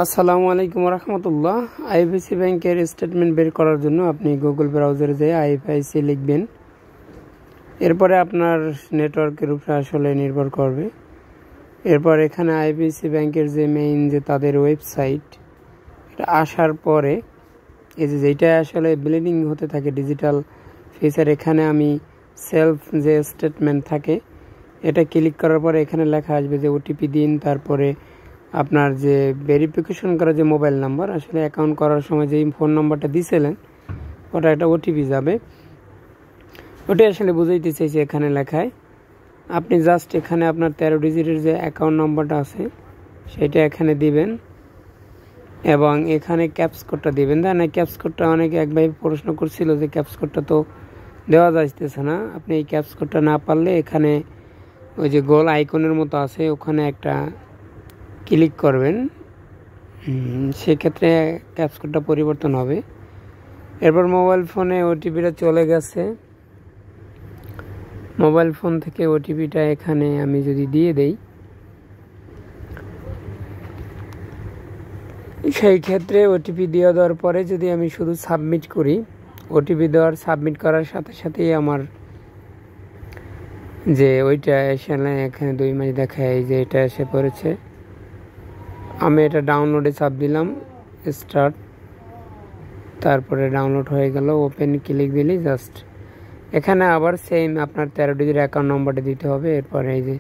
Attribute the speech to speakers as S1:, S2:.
S1: আসসালামু আলাইকুম রহমতুল্লাহ। আইএফআইসি ব্যাংকের স্টেটমেন্ট বের করার জন্য আপনি গুগল ব্রাউজারে যেয়ে আইএফআইসি লিখবেন। এরপরে আপনার নেটওয়ার্কের উপরে আসলে নির্ভর করবে। এরপর এখানে আইএফআইসি ব্যাংকের যে মেইন যে তাদের ওয়েবসাইট, এটা আসার পরে এই যেটা আসলে ব্লিডিং হতে থাকে ডিজিটাল ফিচার, এখানে আমি সেলফ যে স্টেটমেন্ট থাকে এটা ক্লিক করার পরে এখানে লেখা আসবে যে ওটিপি দিন। তারপরে আপনার যে ভেরিফিকেশন করা যে মোবাইল নাম্বার, আসলে অ্যাকাউন্ট করার সময় যেই ফোন নাম্বারটা দিয়েছিলেন ওটা একটা ওটিপি যাবে। ওটাই আসলে বুঝাইতে চাইছি এখানে লেখায়। আপনি জাস্ট এখানে আপনার 13 ডিজিটের যে অ্যাকাউন্ট নাম্বারটা আছে সেটা এখানে দিবেন এবং এখানে ক্যাপস কোডটা দিবেন। তাই না, ক্যাপস কোডটা অনেকে এক ভাই প্রশ্ন করছিল যে ক্যাপস কোডটা তো দেওয়া যাইতেছে না। আপনি এই ক্যাপস কোডটা না পারলে এখানে ওই যে গোল আইকনের মতো আছে ওখানে একটা ক্লিক করবেন, সেক্ষেত্রে ক্যাপস কোডটা পরিবর্তন হবে। এরপর মোবাইল ফোনে ওটিপিটা চলে গেছে। মোবাইল ফোন থেকে ওটিপিটা এখানে আমি যদি দিয়ে দেই, সেই ক্ষেত্রে ওটিপি দিয়ে দেওয়ার পরে যদি আমি শুধু সাবমিট করি, ওটিপি দেওয়ার সাবমিট করার সাথে সাথেই আমার যে ওইটা এসে এখানে 2 মাস দেখায় যে এটা এসে পড়েছে। আমি এটা ডাউনলোডে চাপ দিলাম, স্টার্ট, তারপরে ডাউনলোড হয়ে গেল। ওপেন ক্লিক দিলেই জাস্ট এখানে আবার সেম আপনার 13 ডিজিট অ্যাকাউন্ট নম্বরটা দিতে হবে। এরপরে এই যে